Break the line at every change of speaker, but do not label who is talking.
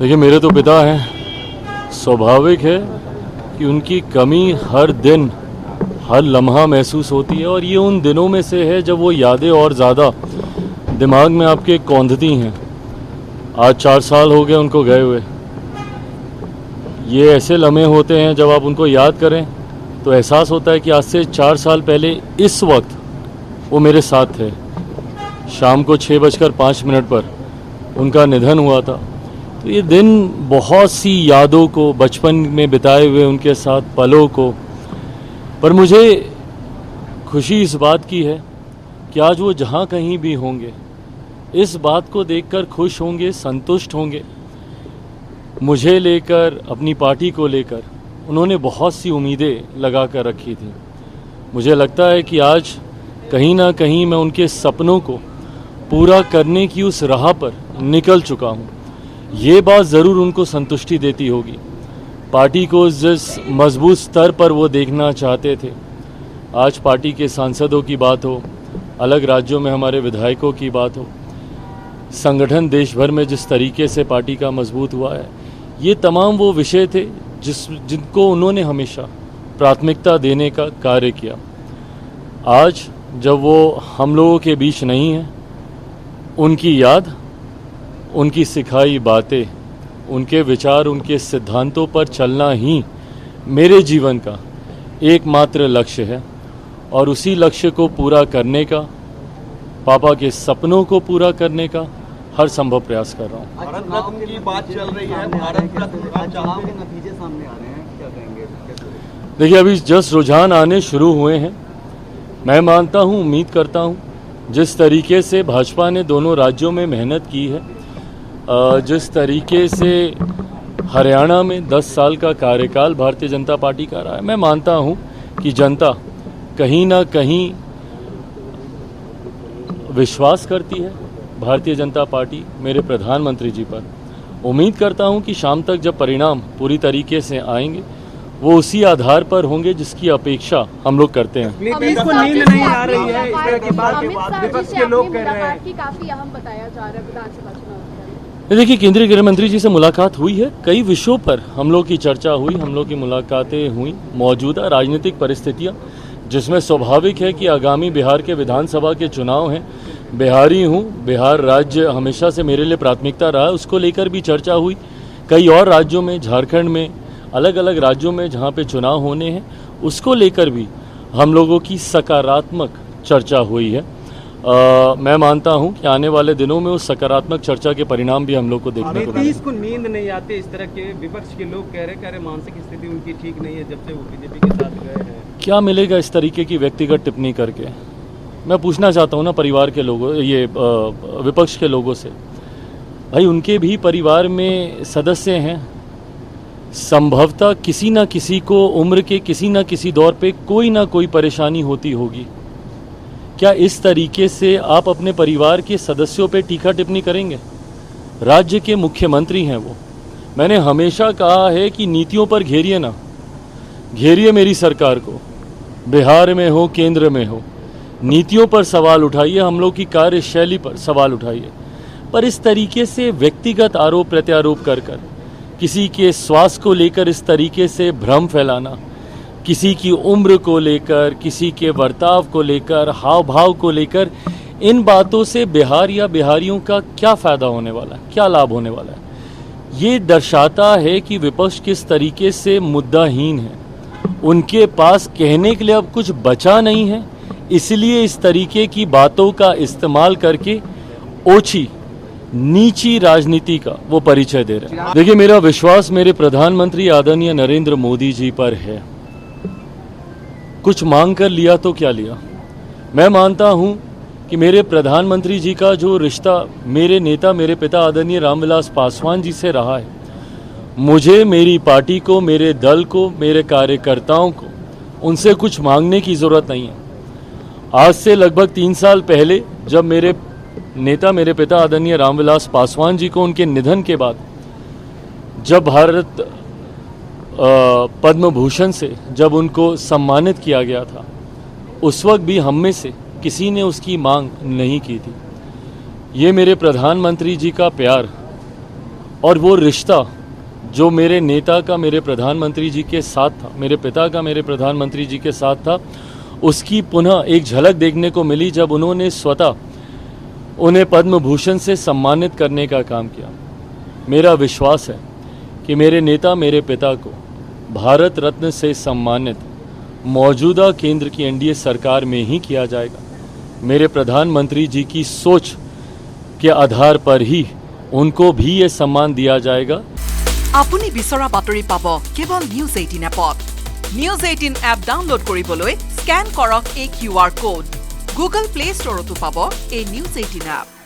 देखिए, मेरे तो पिता हैं, स्वाभाविक है कि उनकी कमी हर दिन हर लम्हा महसूस होती है और ये उन दिनों में से है जब वो यादें और ज़्यादा दिमाग में आपके कौंधती हैं। आज 4 साल हो गए उनको गए हुए। ये ऐसे लम्हे होते हैं जब आप उनको याद करें तो एहसास होता है कि आज से 4 साल पहले इस वक्त वो मेरे साथ थे। शाम को 6:05 पर उनका निधन हुआ था। तो ये दिन बहुत सी यादों को, बचपन में बिताए हुए उनके साथ पलों को, पर मुझे खुशी इस बात की है कि आज वो जहाँ कहीं भी होंगे इस बात को देखकर खुश होंगे, संतुष्ट होंगे। मुझे लेकर, अपनी पार्टी को लेकर उन्होंने बहुत सी उम्मीदें लगा कर रखी थी। मुझे लगता है कि आज कहीं ना कहीं मैं उनके सपनों को पूरा करने की उस राह पर निकल चुका हूँ। ये बात ज़रूर उनको संतुष्टि देती होगी। पार्टी को जिस मजबूत स्तर पर वो देखना चाहते थे, आज पार्टी के सांसदों की बात हो, अलग राज्यों में हमारे विधायकों की बात हो, संगठन देश भर में जिस तरीके से पार्टी का मजबूत हुआ है, ये तमाम वो विषय थे जिनको उन्होंने हमेशा प्राथमिकता देने का कार्य किया। आज जब वो हम लोगों के बीच नहीं है, उनकी याद, उनकी सिखाई बातें, उनके विचार, उनके सिद्धांतों पर चलना ही मेरे जीवन का एकमात्र लक्ष्य है और उसी लक्ष्य को पूरा करने का, पापा के सपनों को पूरा करने का हर संभव प्रयास कर रहा हूँ।
भारत रत्न की बात चल रही है, भारत रत्न चुनाव के नतीजे सामने आ रहे हैं, क्या कहेंगे?
देखिए, अभी जस्ट रुझान आने शुरू हुए हैं। मैं मानता हूँ, उम्मीद करता हूँ, जिस तरीके से भाजपा ने दोनों राज्यों में मेहनत की है, जिस तरीके से हरियाणा में 10 साल का कार्यकाल भारतीय जनता पार्टी का रहा है, मैं मानता हूं कि जनता कहीं ना कहीं विश्वास करती है भारतीय जनता पार्टी, मेरे प्रधानमंत्री जी पर। उम्मीद करता हूं कि शाम तक जब परिणाम पूरी तरीके से आएंगे वो उसी आधार पर होंगे जिसकी अपेक्षा हम लोग करते हैं।
को नींद नहीं आ रही है, इस तरह की बात विपक्ष के लोग कह रहे हैं।
काफी अहम बताया जा रहा है विधानसभा चुनाव।
देखिए, केंद्रीय गृह मंत्री जी से मुलाकात हुई है, कई विषयों पर हम लोग की चर्चा हुई, हम लोग की मुलाकातें हुई। मौजूदा राजनीतिक परिस्थितियां, जिसमें स्वाभाविक है कि आगामी बिहार के विधानसभा के चुनाव हैं, बिहारी हूं, बिहार राज्य हमेशा से मेरे लिए प्राथमिकता रहा है, उसको लेकर भी चर्चा हुई। कई और राज्यों में, झारखंड में, अलग अलग राज्यों में जहाँ पे चुनाव होने हैं, उसको लेकर भी हम लोगों की सकारात्मक चर्चा हुई है। मैं मानता हूं कि आने वाले दिनों में उस सकारात्मक चर्चा के परिणाम भी हम लोग को देखने को मिलेंगे।
को नींद नहीं आती, इस तरह के विपक्ष के लोग कह रहे हैं, मानसिक स्थिति उनकी ठीक नहीं है जब से वो बीजेपी के साथ गए हैं।
क्या मिलेगा इस तरीके की व्यक्तिगत टिप्पणी करके? मैं पूछना चाहता हूं ना परिवार के लोगों, ये विपक्ष के लोगों से, भाई उनके भी परिवार में सदस्य हैं। संभवतः किसी न किसी को उम्र के किसी न किसी दौर पे कोई ना कोई परेशानी होती होगी। क्या इस तरीके से आप अपने परिवार के सदस्यों पे टीका टिप्पणी करेंगे? राज्य के मुख्यमंत्री हैं वो। मैंने हमेशा कहा है कि नीतियों पर घेरिए ना, घेरिए मेरी सरकार को, बिहार में हो, केंद्र में हो, नीतियों पर सवाल उठाइए, हम लोग की कार्यशैली पर सवाल उठाइए। पर इस तरीके से व्यक्तिगत आरोप प्रत्यारोप कर किसी के स्वास्थ्य को लेकर इस तरीके से भ्रम फैलाना, किसी की उम्र को लेकर, किसी के बर्ताव को लेकर, हाव भाव को लेकर, इन बातों से बिहार या बिहारियों का क्या फ़ायदा होने वाला है, क्या लाभ होने वाला है? ये दर्शाता है कि विपक्ष किस तरीके से मुद्दाहीन है। उनके पास कहने के लिए अब कुछ बचा नहीं है, इसलिए इस तरीके की बातों का इस्तेमाल करके ओछी नीची राजनीति का वो परिचय दे रहे हैं। देखिए, मेरा विश्वास मेरे प्रधानमंत्री आदरणीय नरेंद्र मोदी जी पर है। कुछ मांग कर लिया तो क्या लिया? मैं मानता हूं कि मेरे प्रधानमंत्री जी का जो रिश्ता मेरे नेता, मेरे पिता आदरणीय रामविलास पासवान जी से रहा है, मुझे, मेरी पार्टी को, मेरे दल को, मेरे कार्यकर्ताओं को उनसे कुछ मांगने की ज़रूरत नहीं है। आज से लगभग 3 साल पहले जब मेरे नेता, मेरे पिता आदरणीय रामविलास पासवान जी को उनके निधन के बाद जब भारत पद्म भूषण से जब उनको सम्मानित किया गया था, उस वक्त भी हम में से किसी ने उसकी मांग नहीं की थी। ये मेरे प्रधानमंत्री जी का प्यार और वो रिश्ता जो मेरे नेता का मेरे प्रधानमंत्री जी के साथ था, मेरे पिता का मेरे प्रधानमंत्री जी के साथ था, उसकी पुनः एक झलक देखने को मिली जब उन्होंने स्वतः उन्हें पद्म भूषण से सम्मानित करने का काम किया। मेरा विश्वास है कि मेरे नेता मेरे पिता को भारत रत्न से सम्मानित मौजूदा केंद्र की एनडीए सरकार में ही किया जाएगा। मेरे प्रधानमंत्री जी की सोच के आधार पर ही उनको भी ये सम्मान दिया जाएगा।
আপুনি বিচৰা বাতৰি পাব কেৱল নিউজ 18 এপত। নিউজ 18 এপ ডাউনলোড কৰিবলৈ স্ক্যান কৰক এই QR কোড। গুগল প্লে ষ্টৰতো পাব এই নিউজ 18 এপ।